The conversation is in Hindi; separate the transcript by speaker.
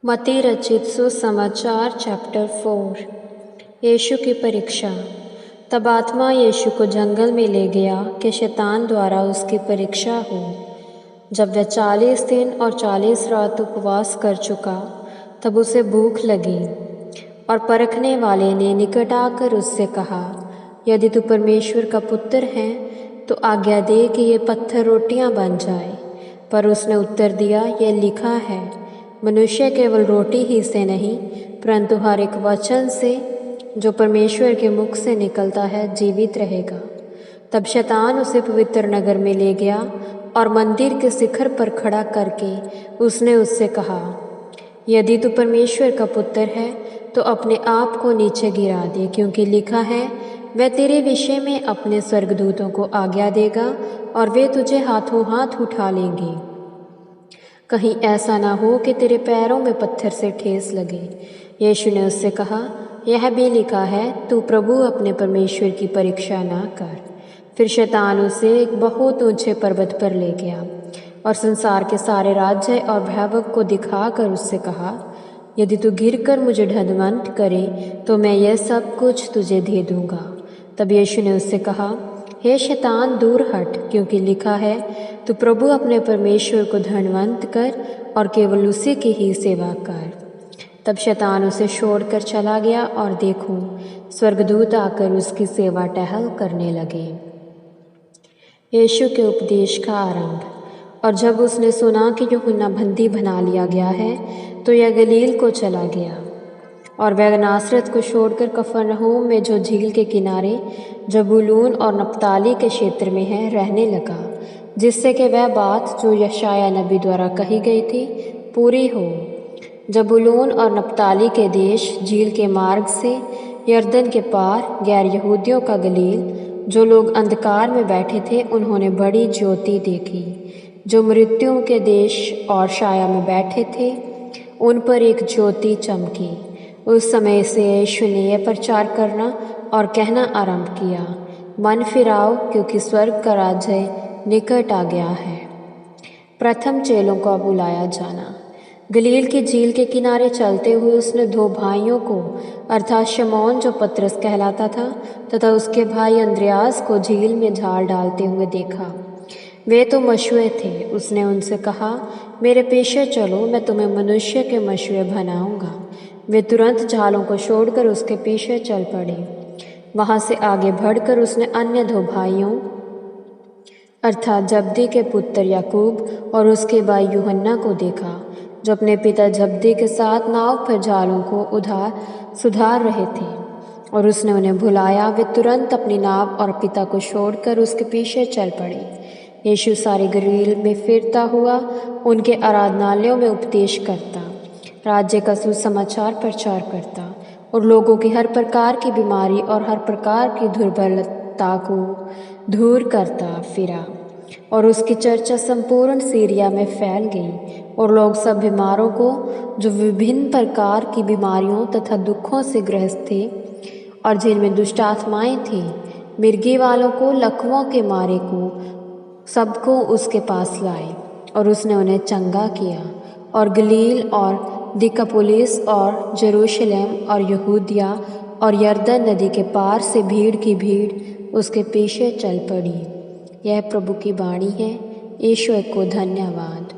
Speaker 1: मत्ती रचित सुसमाचार चैप्टर 4। यीशु की परीक्षा। तब आत्मा यीशु को जंगल में ले गया कि शैतान द्वारा उसकी परीक्षा हो। जब वह 40 दिन और 40 रात उपवास कर चुका, तब उसे भूख लगी। और परखने वाले ने निकट आकर उससे कहा, यदि तू परमेश्वर का पुत्र है तो आज्ञा दे कि ये पत्थर रोटियां बन जाए। पर उसने उत्तर दिया, यह लिखा है, मनुष्य केवल रोटी ही से नहीं परंतु हर एक वचन से जो परमेश्वर के मुख से निकलता है जीवित रहेगा। तब शैतान उसे पवित्र नगर में ले गया और मंदिर के शिखर पर खड़ा करके उसने उससे कहा, यदि तू परमेश्वर का पुत्र है तो अपने आप को नीचे गिरा दे, क्योंकि लिखा है, वह तेरे विषय में अपने स्वर्गदूतों को आज्ञा देगा और वे तुझे हाथों हाथ उठा लेंगे, कहीं ऐसा ना हो कि तेरे पैरों में पत्थर से ठेस लगे। यीशु ने उससे कहा, यह भी लिखा है, तू प्रभु अपने परमेश्वर की परीक्षा ना कर। फिर शैतान उसे एक बहुत ऊंचे पर्वत पर ले गया और संसार के सारे राज्य और वैभव को दिखाकर उससे कहा, यदि तू गिरकर मुझे धनवंत करे तो मैं यह सब कुछ तुझे दे दूंगा। तब यीशु ने उससे कहा, हे शैतान, दूर हट, क्योंकि लिखा है, तू प्रभु अपने परमेश्वर को धनवंत कर और केवल उसी की ही सेवा कर। तब शैतान उसे छोड़कर चला गया और देखो, स्वर्गदूत आकर उसकी सेवा टहल करने लगे। यीशु के उपदेश का आरंभ। और जब उसने सुना कि यूहन्ना बंदी बना लिया गया है तो यह गलील को चला गया। और वह नासरत को छोड़कर कफरनहूम में जो झील के किनारे जबूलून और नप्ताली के क्षेत्र में है रहने लगा, जिससे कि वह बात जो यशाया नबी द्वारा कही गई थी पूरी हो। जबूलून और नप्ताली के देश झील के मार्ग से यरदन के पार गैर यहूदियों का गलील, जो लोग अंधकार में बैठे थे उन्होंने बड़ी ज्योति देखी। जो मृत्यु के देश और छाया में बैठे थे उन पर एक ज्योति चमकी। उस समय से यीशु ने यह प्रचार करना और कहना आरंभ किया, मन फिराओ, क्योंकि स्वर्ग का राज्य निकट आ गया है। प्रथम चेलों का बुलाया जाना। गलील की झील के किनारे चलते हुए उसने दो भाइयों को, अर्थात शमौन जो पतरस कहलाता था तथा उसके भाई अंद्रयास को झील में झाल डालते हुए देखा। वे तो मछुए थे। उसने उनसे कहा, मेरे पीछे चलो, मैं तुम्हें मनुष्य के मछुए बनाऊंगा। वे तुरंत जालों को छोड़कर उसके पीछे चल पड़े। वहां से आगे बढ़कर उसने अन्य दो भाइयों, अर्थात जब्दी के पुत्र याकूब और उसके भाई यूहन्ना को देखा, जो अपने पिता जब्दी के साथ नाव पर जालों को सुधार रहे थे। और उसने उन्हें बुलाया। वे तुरंत अपनी नाव और पिता को छोड़कर उसके पीछे चल पड़े। यीशु सारे गलील में फिरता हुआ उनके आराधनालयों में उपदेश करता, राज्य का सुसमाचार प्रचार करता और लोगों की हर प्रकार की बीमारी और हर प्रकार की दुर्बलता को दूर करता फिरा। और उसकी चर्चा संपूर्ण सीरिया में फैल गई और लोग सब बीमारों को, जो विभिन्न प्रकार की बीमारियों तथा दुखों से ग्रस्त थे और जिनमें दुष्ट आत्माएं थी, मिर्गी वालों को, लकवों के मारे को, सबको उसके पास लाए और उसने उन्हें चंगा किया। और गलील और दिकापुलिस और जेरूशलेम और यहूदिया और यरदन नदी के पार से भीड़ की भीड़ उसके पीछे चल पड़ी। यह प्रभु की वाणी है। ईश्वर को धन्यवाद।